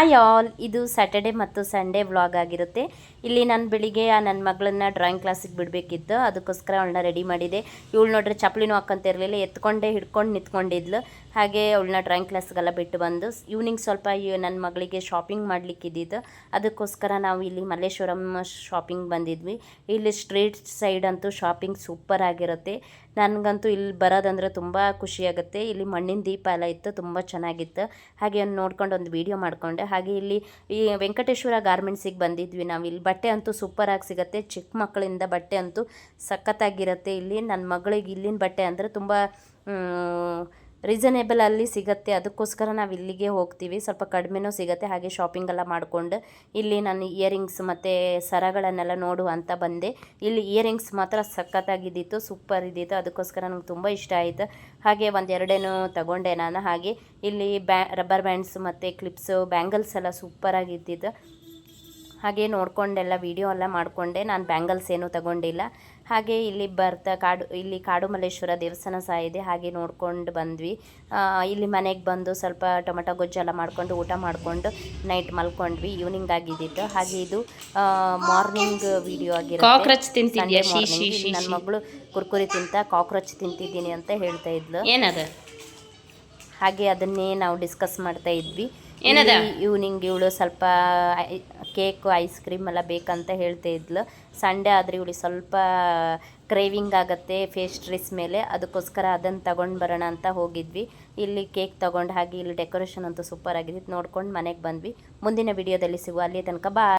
Hi all, ಇದು Saturday ಮತ್ತು Sunday vlog ಆಗಿರುತ್ತೆ. ಇಲ್ಲಿ ನಾನು ಬೆಳಿಗ್ಗೆ ನನ್ನ ಮಗಳನ್ನ ಡ್ರಾಯಿಂಗ್ ಕ್ಲಾಸಿಗೆ ಬಿಡಬೇಕಿತ್ತು, ಅದಕ್ಕೋಸ್ಕರ ಅವಳನ್ನ ರೆಡಿ ಮಾಡಿದೆ. ಇವಳು ನೋಡ್ರೆ ಚಪ್ಪಲಿನೂ ಹಾಕ್ಕಂತಿರಲಿಲ್ಲ, ಎತ್ಕೊಂಡೇ ಹಿಡ್ಕೊಂಡು ನಿಂತ್ಕೊಂಡಿದ್ಲು. ಹಾಗೆ ಅವಳನ್ನ ಡ್ರಾಯಿಂಗ್ ಕ್ಲಾಸ್ಗೆಲ್ಲ ಬಿಟ್ಟು ಬಂದು ಈವ್ನಿಂಗ್ ಸ್ವಲ್ಪ ನನ್ನ ಮಗಳಿಗೆ ಶಾಪಿಂಗ್ ಮಾಡಲಿಕ್ಕಿದ್ದಿದ್ದು, ಅದಕ್ಕೋಸ್ಕರ ನಾವು ಇಲ್ಲಿ ಮಲ್ಲೇಶ್ವರಂ ಶಾಪಿಂಗ್ ಬಂದಿದ್ವಿ. ಇಲ್ಲಿ ಸ್ಟ್ರೀಟ್ ಸೈಡ್ ಅಂತೂ ಶಾಪಿಂಗ್ ಸೂಪರ್ ಆಗಿರುತ್ತೆ. ನನಗಂತೂ ಇಲ್ಲಿ ಬರೋದಂದ್ರೆ ತುಂಬ ಖುಷಿಯಾಗುತ್ತೆ. ಇಲ್ಲಿ ಮಣ್ಣಿನ ದೀಪ ಎಲ್ಲ ಇತ್ತು, ತುಂಬ ಚೆನ್ನಾಗಿತ್ತು. ಹಾಗೆ ನೋಡ್ಕೊಂಡು ಒಂದು ವೀಡಿಯೋ ಮಾಡಿಕೊಂಡೆ. ಹಾಗೆ ಇಲ್ಲಿ ಈ ವೆಂಕಟೇಶ್ವರ ಗಾರ್ಮೆಂಟ್ಸಿಗೆ ಬಂದಿದ್ವಿ ನಾವು. ಇಲ್ಲಿ ಬಟ್ಟೆ ಅಂತೂ ಸೂಪರಾಗಿ ಸಿಗುತ್ತೆ, ಚಿಕ್ಕ ಮಕ್ಕಳಿಂದ ಬಟ್ಟೆ ಅಂತೂ ಸಖತ್ತಾಗಿರುತ್ತೆ. ಇಲ್ಲಿ ನನ್ನ ಮಗಳಿಗೆ ಇಲ್ಲಿನ ಬಟ್ಟೆ ಅಂದರೆ ತುಂಬ ರೀಸನೇಬಲ್ ಅಲ್ಲಿ ಸಿಗುತ್ತೆ, ಅದಕ್ಕೋಸ್ಕರ ನಾವು ಇಲ್ಲಿಗೆ ಹೋಗ್ತೀವಿ. ಸ್ವಲ್ಪ ಕಡಿಮೆನೂ ಸಿಗುತ್ತೆ. ಹಾಗೆ ಶಾಪಿಂಗ್ ಎಲ್ಲ ಮಾಡಿಕೊಂಡು ಇಲ್ಲಿ ನಾನು ಇಯರಿಂಗ್ಸ್ ಮತ್ತು ಸರಗಳನ್ನೆಲ್ಲ ನೋಡುವ ಅಂತ ಬಂದೆ. ಇಲ್ಲಿ ಇಯರಿಂಗ್ಸ್ ಮಾತ್ರ ಸಖತ್ತಾಗಿದ್ದಿತ್ತು, ಸೂಪರ್ ಇದ್ದಿತ್ತು, ಅದಕ್ಕೋಸ್ಕರ ನಂಗೆ ತುಂಬ ಇಷ್ಟ ಆಯಿತು. ಹಾಗೆ ಒಂದೆರಡೇನೋ ತಗೊಂಡೆ ನಾನು. ಹಾಗೆ ಇಲ್ಲಿ ರಬ್ಬರ್ ಬ್ಯಾಂಡ್ಸ್ ಮತ್ತು ಕ್ಲಿಪ್ಸು, ಬ್ಯಾಂಗಲ್ಸ್ ಎಲ್ಲ ಸೂಪರಾಗಿದ್ದಿತ್ತು. ಹಾಗೆ ನೋಡ್ಕೊಂಡೆಲ್ಲ ವೀಡಿಯೋ ಎಲ್ಲ ಮಾಡಿಕೊಂಡೆ. ನಾನು ಬ್ಯಾಂಗಲ್ಸ್ ಏನೂ ತಗೊಂಡಿಲ್ಲ. ಹಾಗೆ ಇಲ್ಲಿ ಇಲ್ಲಿ ಕಾಡು ಮಲ್ಲೇಶ್ವರ ದೇವಸ್ಥಾನ ಸಹ ಇದೆ. ಹಾಗೆ ನೋಡ್ಕೊಂಡು ಬಂದ್ವಿ. ಇಲ್ಲಿ ಮನೆಗೆ ಬಂದು ಸ್ವಲ್ಪ ಟೊಮೆಟೊ ಗೊಜ್ಜೆಲ್ಲ ಮಾಡಿಕೊಂಡು ಊಟ ಮಾಡಿಕೊಂಡು ನೈಟ್ ಮಲ್ಕೊಂಡ್ವಿ. ಈವ್ನಿಂಗ್ ಆಗಿದ್ದಿತ್ತು. ಹಾಗೆ ಇದು ಮಾರ್ನಿಂಗ್ ವಿಡಿಯೋ ಆಗಿರುತ್ತೆ. ನನ್ನ ಮಗಳು ಕುರ್ಕುರಿ ಕಾಕ್ರೋಚ್ ತಿಂತಿದ್ದೀನಿ ಅಂತ ಹೇಳ್ತಾ ಇದ್ಲು. ಹಾಗೆ ಅದನ್ನೇ ನಾವು ಡಿಸ್ಕಸ್ ಮಾಡ್ತಾ ಇದ್ವಿ. ಈವ್ನಿಂಗ್ ಇವಳು ಸ್ವಲ್ಪ ಕೇಕು, ಐಸ್ ಕ್ರೀಮ್ ಎಲ್ಲ ಬೇಕಂತ ಹೇಳ್ತಾ ಇದ್ಲು. ಸಂಡೇ ಆದರೆ ಇವಳು ಸ್ವಲ್ಪ ಕ್ರೇವಿಂಗ್ ಆಗುತ್ತೆ ಪೇಸ್ಟ್ರೀಸ್ ಮೇಲೆ, ಅದಕ್ಕೋಸ್ಕರ ಅದನ್ನು ತಗೊಂಡು ಬರೋಣ ಅಂತ ಹೋಗಿದ್ವಿ. ಇಲ್ಲಿ ಕೇಕ್ ತೊಗೊಂಡು, ಹಾಗೆ ಇಲ್ಲಿ ಡೆಕೋರೇಷನ್ ಅಂತೂ ಸೂಪರ್ ಆಗಿತ್ತು. ನೋಡ್ಕೊಂಡು ಮನೆಗೆ ಬಂದ್ವಿ. ಮುಂದಿನ ವಿಡಿಯೋದಲ್ಲಿ ಸಿಗುವ, ಅಲ್ಲಿ ತನಕ ಬಾಯ್.